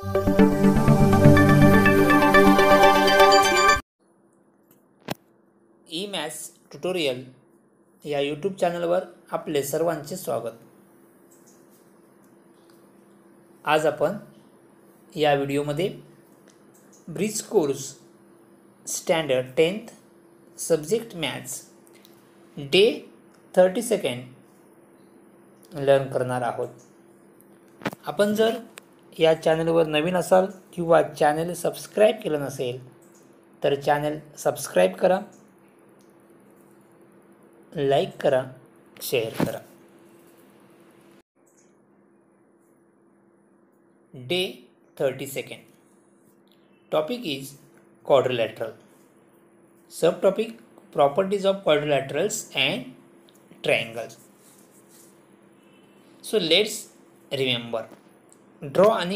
ई maths tutorial या YouTube चॅनलवर आपले सर्वांचे स्वागत. आज आपण या व्हिडिओमध्ये bridge course standard 10th subject maths day 32 learn करणार आहोत. आपण जर या चॅनलवर नवीन असाल किंवा चॅनल सबस्क्राईब केलं नसेल तर चॅनल सबस्क्राईब करा, लाईक करा, शेअर करा. Day 32. Topic is quadrilateral. Subtopic properties of quadrilaterals and triangles. So let's remember. Draw any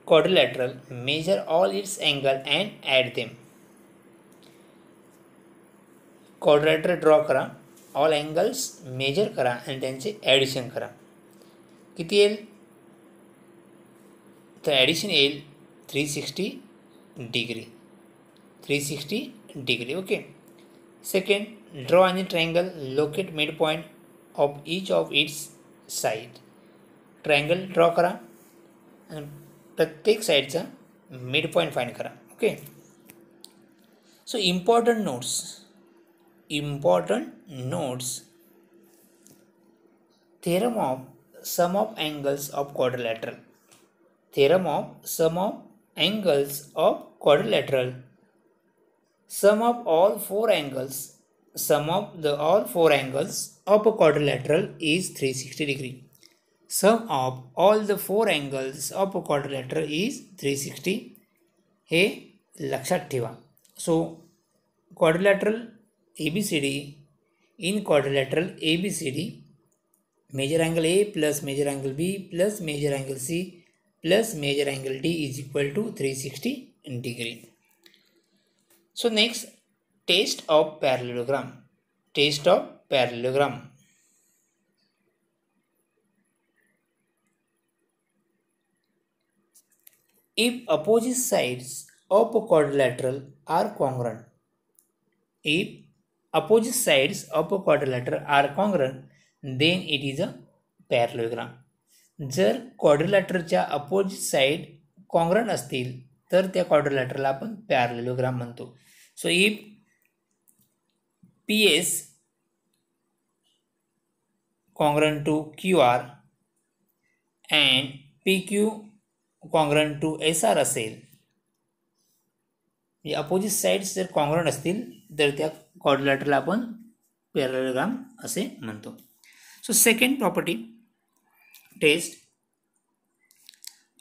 quadrilateral, measure all its angle and add them. Quadrilateral draw करा, all angles major करा आणि त्यांचे addition करा. किती येईल? तर ॲडिशन येईल 360 degree. 360 degree. Okay. Second, draw आणि triangle, locate mid point of each of its side. Triangle draw करा आणि प्रत्येक साईडचा मिड पॉईंट फाइंड करा. Okay. So important notes. Theorem of sum of angles of quadrilateral. Theorem of sum of angles of quadrilateral. Sum of all four angles. Sum of all four angles of a quadrilateral is 360 degree. Sum of all the four angles of a quadrilateral is 360. हे लक्षात ठेवा. So quadrilateral ABCD, in quadrilateral ABCD, measure angle A plus measure angle B plus measure angle C plus measure angle D is equal to 360 degree. So next, test of parallelogram. Test of parallelogram. If opposite sides of a quadrilateral are congruent, if opposite sides of a quadrilateral are congruent, then it is a parallelogram. जर क्वाड्रिलॅटरच्या opposite side congruent असतील तर त्या क्वाड्रिलॅटरला आपण parallelogram म्हणतो. So if PS congruent to QR and PQ congruent to SR असेल, म्हणजे opposite sides जर congruent असतील तर त्या क्वाड्रिलॅटरला आपण पॅरलेलोग्राम असे म्हणतो. So second property test,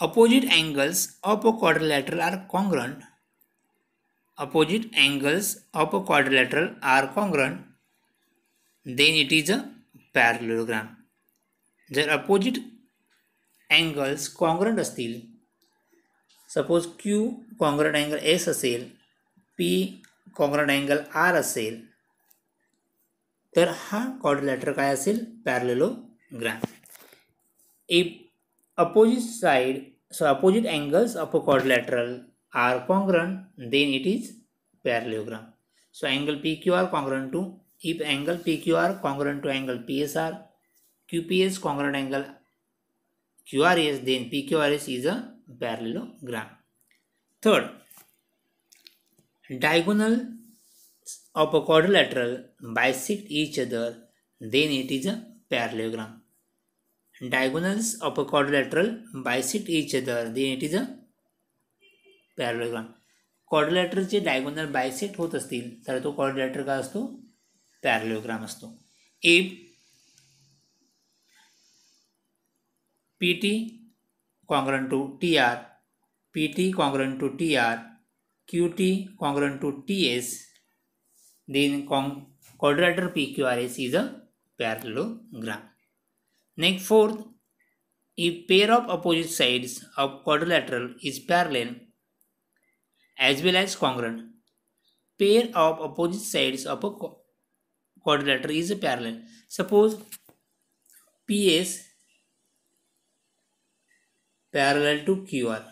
opposite angles of a quadrilateral are congruent. Opposite angles of a quadrilateral are congruent, then it is a parallelogram. जर अपोजिट अँगल्स कॉन्ग्रंट असतील, suppose Q congruent angle S असेल, P congruent angle R असेल, तर हा quadrilateral काय असेल? Parallelogram. If opposite angles of a quadrilateral are congruent, then it is parallelogram. So angle PQR congruent to, if angle PQR congruent to angle PSR, QPS congruent angle QRS, then PQRS is a parallelogram. Third, diagonal of a quadrilateral bisect each other, then it is a parallelogram. Diagonals of a quadrilateral bisect each other, then it is a parallelogram. क्वाड्रिलॅटरचे diagonal bisect होत असतील तर तो quadrilateral काय असतो? Parallelogram असतो. If PT congruent to TR, PT congruent to TR, QT congruent to TS, then quadrilateral PQRS is a parallelogram. Next, fourth, if pair of opposite sides of quadrilateral is parallel as well as congruent, pair of opposite sides of a quadrilateral is parallel. Suppose PS parallel to QR,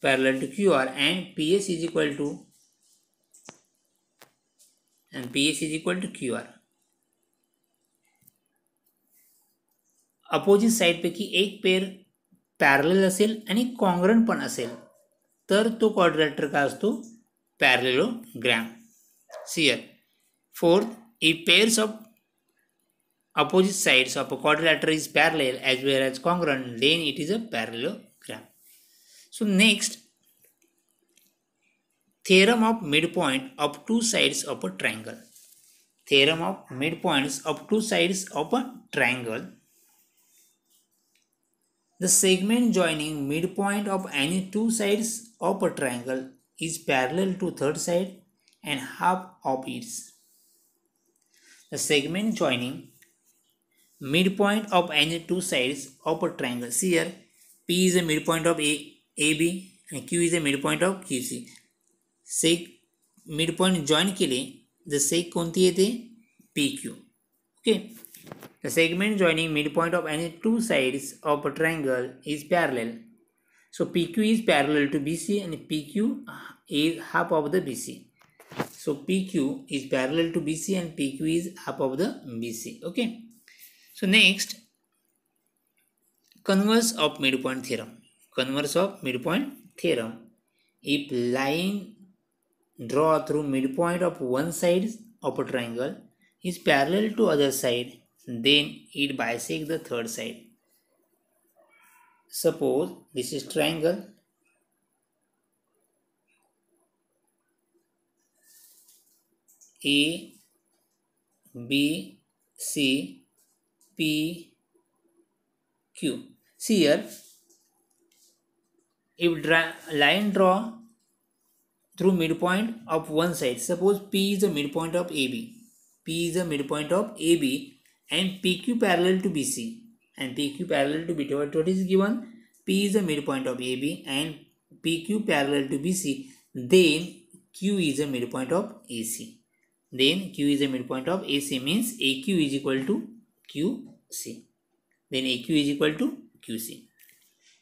parallel to QR, and PS is equal to QR. Opposite side पैकी एक पेर parallel असेल आणि congruent पण असेल तर तो quadrilateral काय असतो, पॅरलेलोग्रॅम. सियर. Fourth, if pairs of opposite sides of a quadrilateral is parallel as well as congruent, then it is a parallelogram. So next, theorem of midpoint of two sides of a triangle. Theorem of midpoints of two sides of a triangle. The segment joining midpoint of any two sides of a triangle is parallel to third side and half of its. The segment joining midpoint of any two sides of a triangle. See here, P is a midpoint of AB and Q is a midpoint of QC. Seg midpoint join केले, the seg कोणती येते, PQ. Okay. The segment joining midpoint of any two sides of a triangle is parallel. So PQ is parallel to BC and PQ is half of the BC. So PQ is parallel to BC and PQ is half of the BC. Okay. So next, converse of midpoint theorem. Converse of midpoint theorem. If line draw through midpoint of one side of a triangle is parallel to other side, then it bisects the third side. Suppose this is triangle. A, B, C, P, Q. See here, if line draw through midpoint of one side, suppose P is the midpoint of AB. P is the midpoint of AB and PQ parallel to BC and PQ parallel to BT. What is given? P is the midpoint of AB and PQ parallel to BC. Then Q is the midpoint of AC. Then Q is the midpoint of AC means AQ is equal to QC. Then AQ is equal to QC.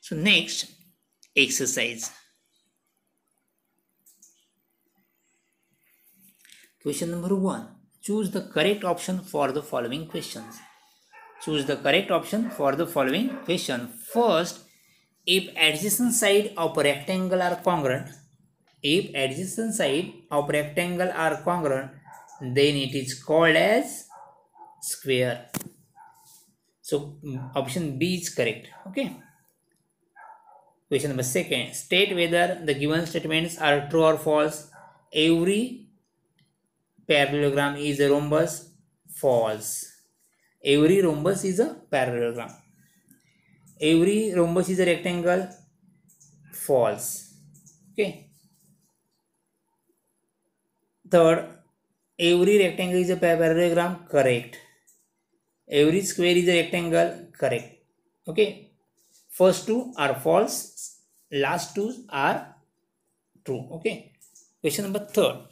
So next exercise. Question number 1. Choose the correct option for the following questions. Choose the correct option for the following question. First, if adjacent side of a rectangle are congruent, then it is called as square. So option B is correct. Okay. Question number 2. State whether the given statements are true or false. Every parallelogram is a rhombus. False. Every rhombus is a parallelogram. Every rhombus is a rectangle. False. Okay. Third, every rectangle is a parallelogram. Correct. Every square is a rectangle. Correct. Okay. First two are false. Last two are true. Okay. Question number 3.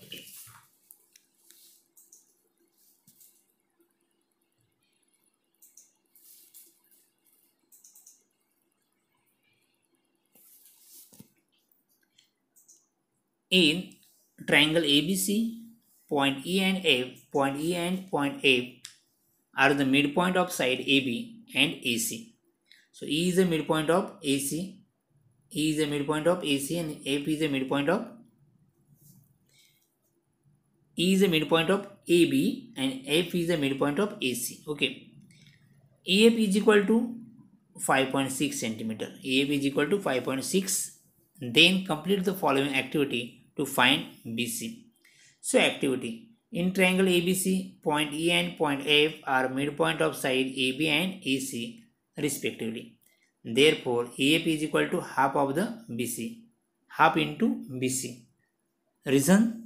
In triangle ABC, point E and F are the midpoint of side AB and AC. So E is the midpoint of AC, and F is the midpoint of E is the midpoint of AB and F is the midpoint of AC. Okay. EF is equal to 5.6 centimeter. EF is equal to 5.6. Then complete the following activity to find BC. So activity. In triangle ABC, point E and point F are midpoint of side AB and AC respectively. Therefore, EF is equal to half of the BC. Half into BC. Reason?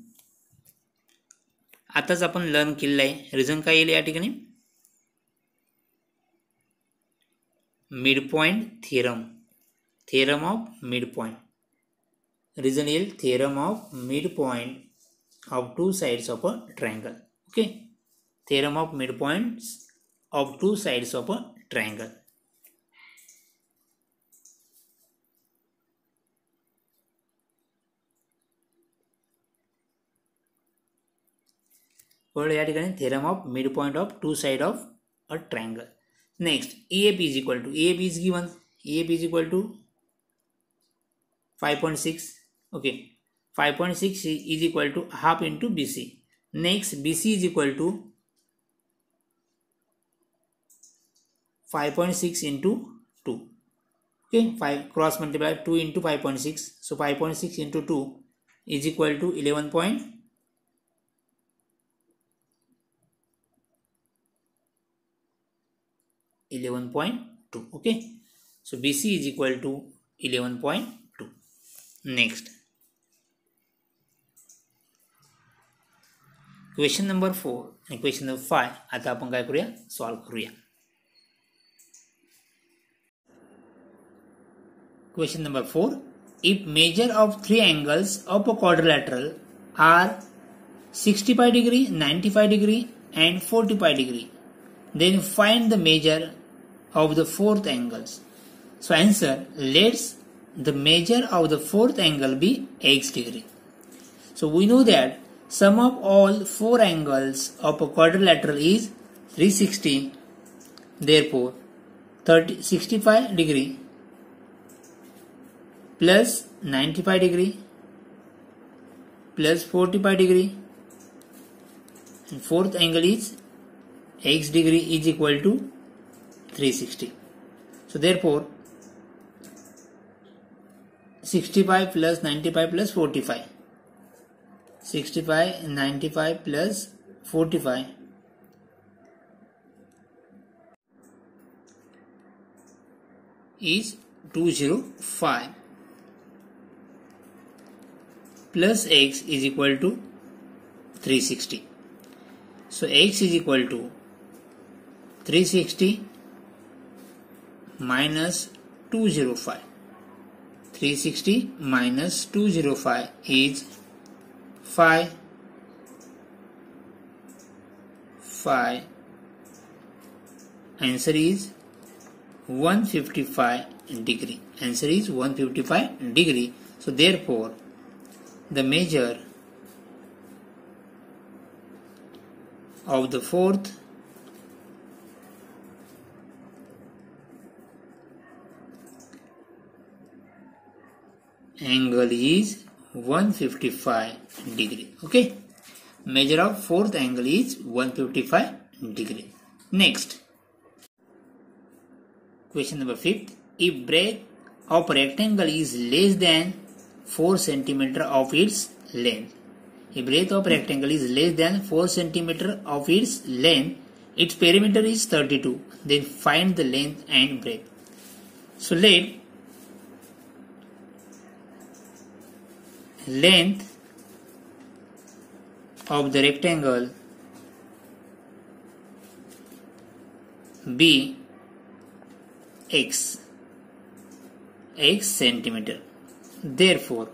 आताच आपण learn केलेलं आहे. Reason काय येईल या ठिकाणी? Midpoint theorem. Theorem of midpoint. Reason is theorem of midpoint of two sides of a triangle. Okay. Theorem of midpoints of two sides of a triangle. कळलं या ठिकाणी theorem of midpoint of two side of a triangle. Next EAP is equal to, EAP is given, EAP is equal to 5.6. okay, 5.6 is equal to half into BC. Next BC is equal to 5.6 into 2. okay, 5 cross multiply 2 into 5.6, so 5.6 into 2 is equal to 11.2. okay, so BC is equal to 11.2. next question number 4 आणि question number 5 आता आपण काय करूया, solve करूया. Question number 4, if measure of three angles of a quadrilateral are 65 degree, 95 degree and 45 degree, then find the measure of the fourth angles. So answer, let's the measure of the fourth angle be x degree. So we know that sum of all four angles of a quadrilateral is 360. Therefore 65 degree plus 95 degree plus 45 degree and fourth angle is x degree is equal to 360. So therefore 65 plus 95 plus 45, 65 95 plus 45 is 205 plus x is equal to 360. So x is equal to 360 minus 205. 360 minus 205 is 5. Answer is 155 degree. Answer is 155 degree. So therefore the measure of the fourth angle is 155 degree. Okay, measure of fourth angle is 155 degree. Next, question number 5. If breadth of rectangle is less than 4 cm of its length, if breadth of rectangle is less than 4 cm of its length, its perimeter is 32. Then find the length and breadth. So let length of the rectangle be x centimeter. Therefore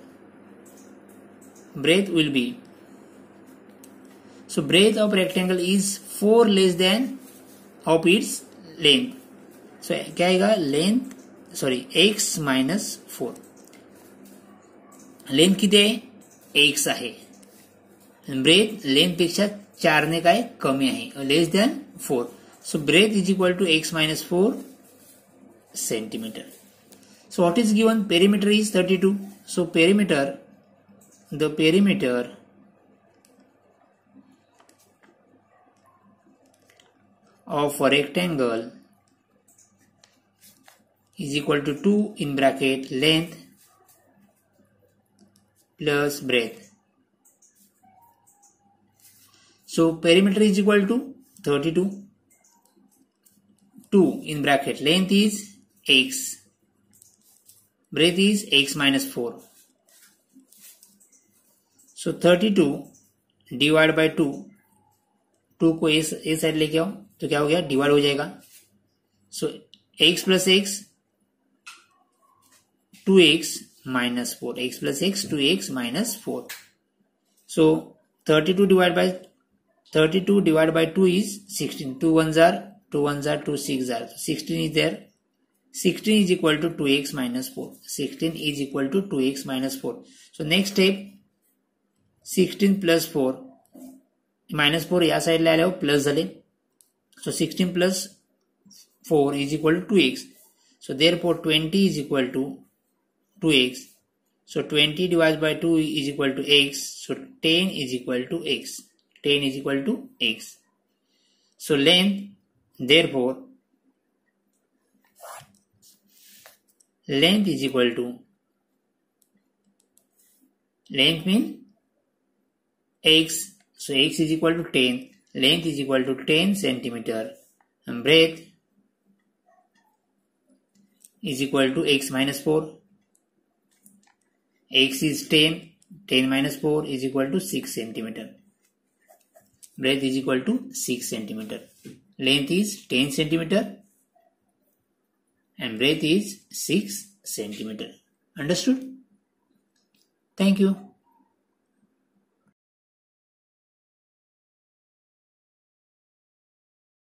breadth will be, so breadth of rectangle is 4 less than of its length. So क्या आएगा, length x minus 4. Length किती आहे, x आहे. Breadth length पेक्षा 4 ने काय कमी आहे, less than 4. So breadth is equal to x minus 4 centimeter. So what is given? Perimeter is 32. So perimeter, the perimeter of a rectangle is equal to 2 in bracket length plus breadth. So perimeter is equal to 32. 2 in bracket length is x, breadth is x minus 4. So 32 divide by 2, 2 को ए side लेके आओ तो क्या हो गया, divide हो जाएगा. सो x plus x 2x minus 4, x plus x 2x minus 4. So 32 divided by 2 is 16. 2 ones are 2 6 are 16 is there. 16 is equal to 2x minus 4. 16 is equal to 2x minus 4. So next step, 16 plus 4 -4 या साईडला आल्यावर plus झाले. So 16 plus 4 is equal to 2x. So therefore 20 is equal to 2x. So 20 divided by 2 is equal to x. So 10 is equal to x. 10 is equal to x. So length, therefore length is equal to, length means x. So x is equal to 10. Length is equal to 10 centimeter. And breadth is equal to x minus 4. X is 10. 10 minus 4 is equal to 6 centimeter. Breadth is equal to 6 centimeter. Length is 10 centimeter. And breadth is 6 centimeter. Understood? Thank you.